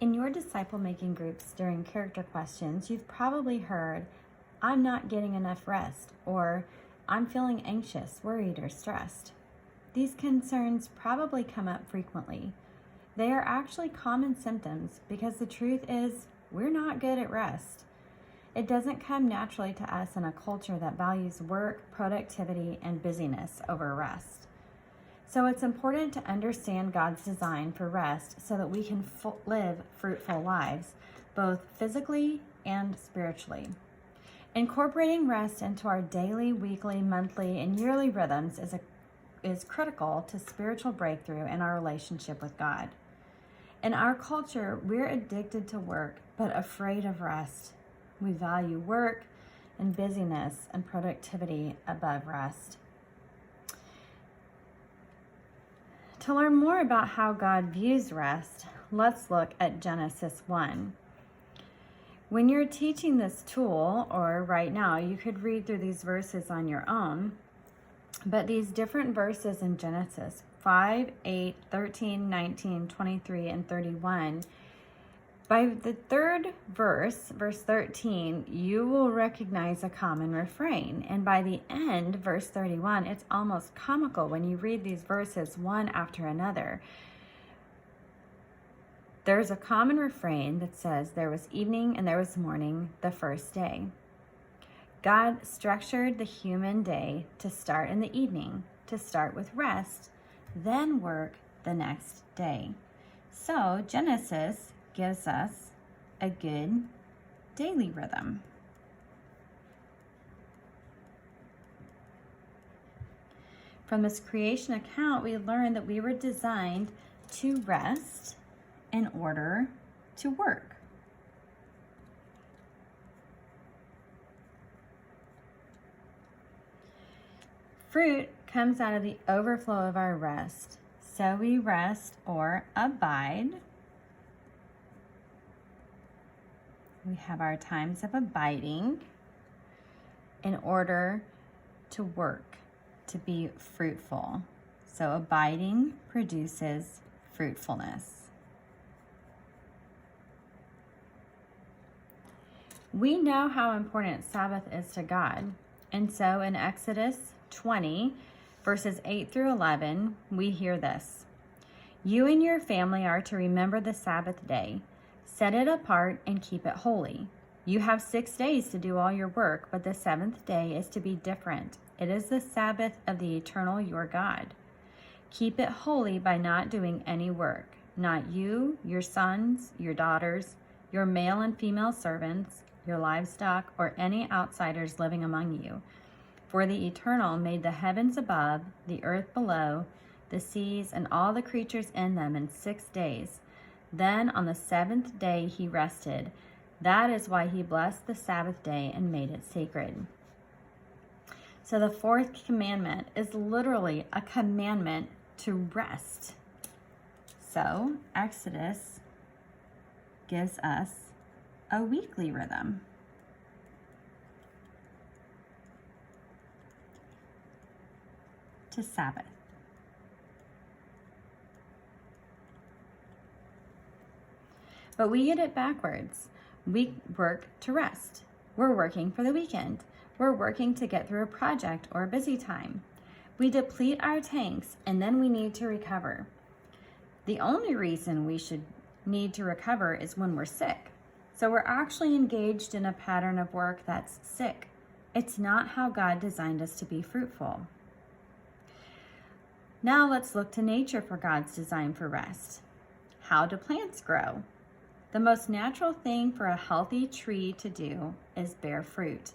In your disciple-making groups during character questions, you've probably heard, "I'm not getting enough rest," or "I'm feeling anxious, worried, or stressed." These concerns probably come up frequently. They are actually common symptoms because the truth is we're not good at rest. It doesn't come naturally to us in a culture that values work, productivity, and busyness over rest. So it's important to understand God's design for rest so that we can live fruitful lives, both physically and spiritually. Incorporating rest into our daily, weekly, monthly, and yearly rhythms is critical to spiritual breakthrough in our relationship with God. In our culture, we're addicted to work, but afraid of rest. We value work and busyness and productivity above rest. To learn more about how God views rest, let's look at Genesis 1. When you're teaching this tool, or right now, you could read through these verses on your own, but these different verses in Genesis 5, 8, 13, 19, 23, and 31, by the third verse, verse 13, you will recognize a common refrain. And by the end, verse 31, it's almost comical when you read these verses one after another. There's a common refrain that says, "There was evening and there was morning the first day." God structured the human day to start in the evening, to start with rest, then work the next day. So Genesis gives us a good daily rhythm. From this creation account, we learn that we were designed to rest in order to work. Fruit comes out of the overflow of our rest. So we rest or abide. We have our times of abiding in order to work, to be fruitful. So abiding produces fruitfulness. We know how important Sabbath is to God. And so in Exodus 20, verses 8 through 11, we hear this. "You and your family are to remember the Sabbath day. Set it apart and keep it holy. You have 6 days to do all your work, but the seventh day is to be different. It is the Sabbath of the eternal your God. Keep it holy by not doing any work, not you, your sons, your daughters, your male and female servants, your livestock, or any outsiders living among you. For the Eternal made the heavens above, the earth below, the seas, and all the creatures in them in 6 days. Then on the seventh day he rested. That is why he blessed the Sabbath day and made it sacred." So the fourth commandment is literally a commandment to rest. So Exodus gives us a weekly rhythm. To Sabbath. But we get it backwards. We work to rest. We're working for the weekend. We're working to get through a project or a busy time. We deplete our tanks and then we need to recover. The only reason we should need to recover is when we're sick. So we're actually engaged in a pattern of work that's sick. It's not how God designed us to be fruitful. Now let's look to nature for God's design for rest. How do plants grow? The most natural thing for a healthy tree to do is bear fruit.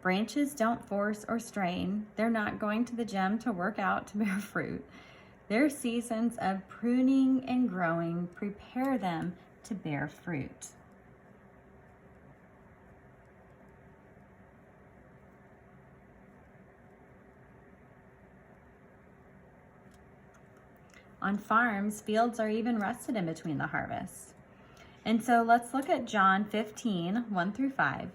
Branches don't force or strain. They're not going to the gym to work out to bear fruit. Their seasons of pruning and growing prepare them to bear fruit. On farms, fields are even rested in between the harvests. And so let's look at John 15, 1 through 5,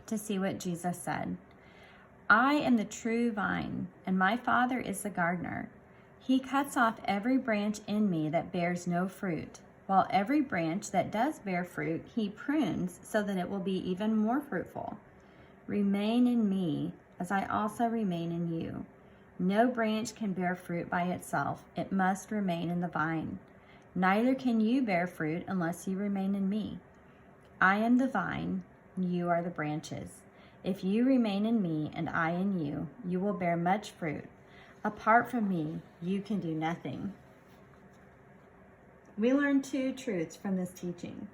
to see what Jesus said. "I am the true vine, and my Father is the gardener. He cuts off every branch in me that bears no fruit, while every branch that does bear fruit, he prunes so that it will be even more fruitful. Remain in me, as I also remain in you. No branch can bear fruit by itself. It must remain in the vine. Neither can you bear fruit unless you remain in me. I am the vine, you are the branches. If you remain in me and I in you, you will bear much fruit. Apart from me, you can do nothing. We learn two truths from this teaching.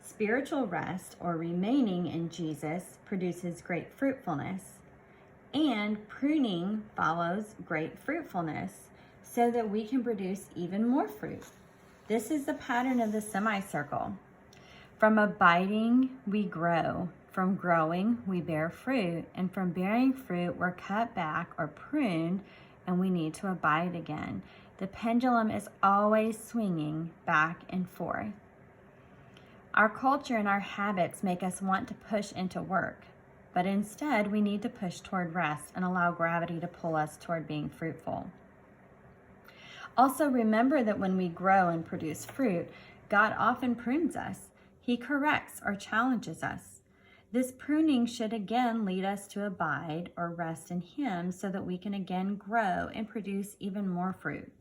Spiritual rest, or remaining in Jesus, produces great fruitfulness, and pruning follows great fruitfulness so that we can produce even more fruit. This is the pattern of the semicircle. From abiding, we grow. From growing, we bear fruit. And from bearing fruit, we're cut back or pruned, and we need to abide again. The pendulum is always swinging back and forth. Our culture and our habits make us want to push into work, but instead we need to push toward rest and allow gravity to pull us toward being fruitful. Also, remember that when we grow and produce fruit, God often prunes us. He corrects or challenges us. This pruning should again lead us to abide or rest in Him so that we can again grow and produce even more fruit.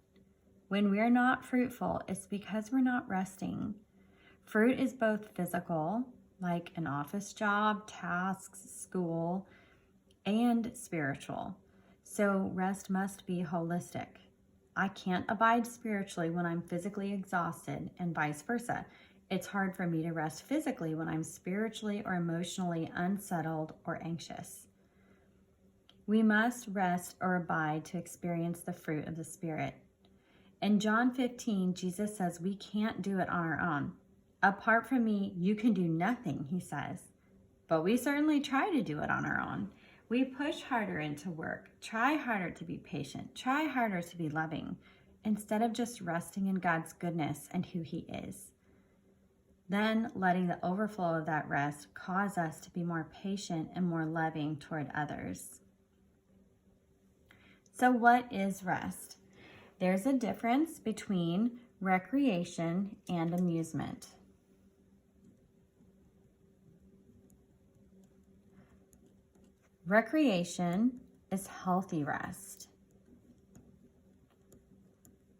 When we're not fruitful, it's because we're not resting. Fruit is both physical, like an office job, tasks, school, and spiritual. So rest must be holistic. I can't abide spiritually when I'm physically exhausted, and vice versa. It's hard for me to rest physically when I'm spiritually or emotionally unsettled or anxious. We must rest or abide to experience the fruit of the Spirit. In John 15, Jesus says we can't do it on our own. Apart from me, you can do nothing, he says. But we certainly try to do it on our own. We push harder into work, try harder to be patient, try harder to be loving, instead of just resting in God's goodness and who He is. Then letting the overflow of that rest cause us to be more patient and more loving toward others. So what is rest? There's a difference between recreation and amusement. Recreation is healthy rest.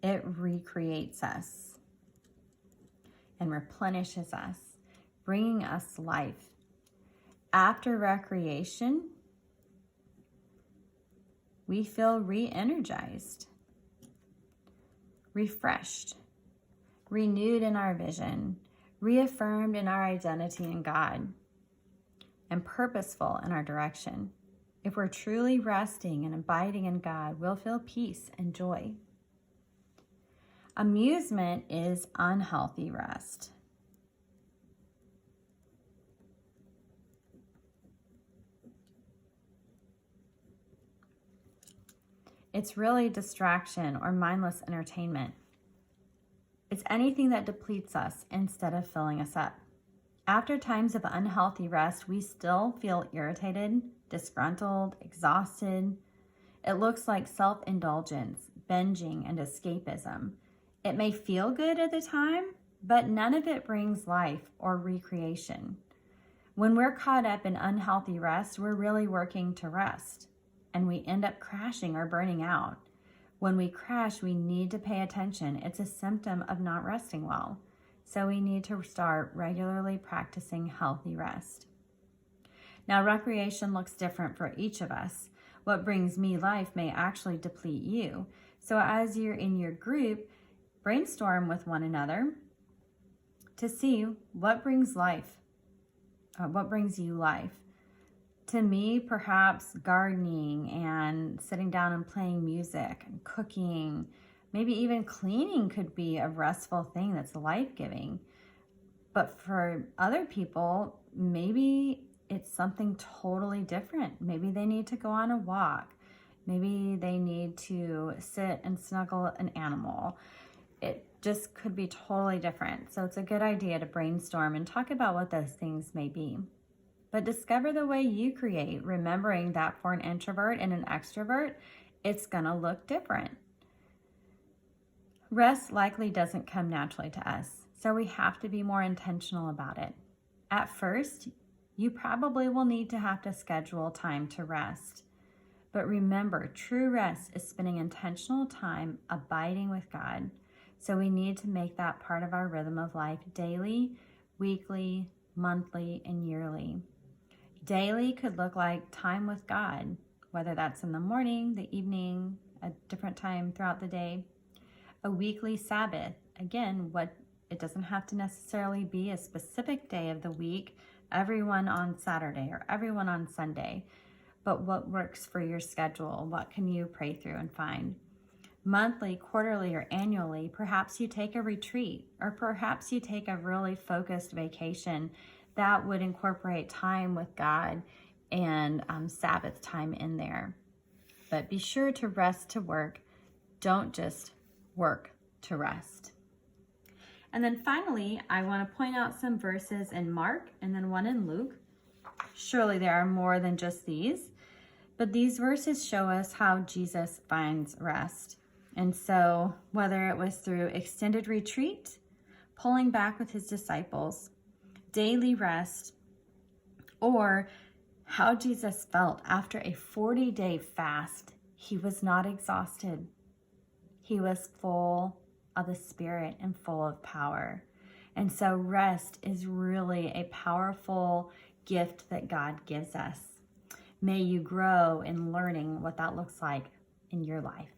It recreates us and replenishes us, bringing us life. After recreation, we feel re-energized, refreshed, renewed in our vision, reaffirmed in our identity in God, and purposeful in our direction. If we're truly resting and abiding in God, we'll feel peace and joy. Amusement is unhealthy rest. It's really distraction or mindless entertainment. It's anything that depletes us instead of filling us up. After times of unhealthy rest, we still feel irritated, disgruntled, exhausted. It looks like self-indulgence, binging, and escapism. It may feel good at the time, but none of it brings life or recreation. When we're caught up in unhealthy rest, we're really working to rest, and we end up crashing or burning out. When we crash, we need to pay attention. It's a symptom of not resting well. So we need to start regularly practicing healthy rest. Now, recreation looks different for each of us. What brings me life may actually deplete you. So as you're in your group, brainstorm with one another to see what brings life, what brings you life. To me, perhaps gardening and sitting down and playing music and cooking, maybe even cleaning could be a restful thing that's life-giving. But for other people, maybe it's something totally different. Maybe they need to go on a walk. Maybe they need to sit and snuggle an animal. It just could be totally different. So it's a good idea to brainstorm and talk about what those things may be. But discover the way you create, remembering that for an introvert and an extrovert, it's gonna look different. Rest likely doesn't come naturally to us, so we have to be more intentional about it. At first, you probably will need to have to schedule time to rest. But remember, true rest is spending intentional time abiding with God. So we need to make that part of our rhythm of life daily, weekly, monthly, and yearly. Daily could look like time with God, whether that's in the morning, the evening, a different time throughout the day. A weekly Sabbath, again, it doesn't have to necessarily be a specific day of the week, everyone on Saturday or everyone on Sunday, but what works for your schedule? What can you pray through and find? Monthly, quarterly, or annually, perhaps you take a retreat, or perhaps you take a really focused vacation that would incorporate time with God and Sabbath time in there. But be sure to rest to work. Don't just work to rest. And then finally, I want to point out some verses in Mark and then one in Luke. Surely there are more than just these, but these verses show us how Jesus finds rest. And so whether it was through extended retreat, pulling back with his disciples, daily rest, or how Jesus felt after a 40-day fast, he was not exhausted. He was full of the Spirit and full of power. And so rest is really a powerful gift that God gives us. May you grow in learning what that looks like in your life.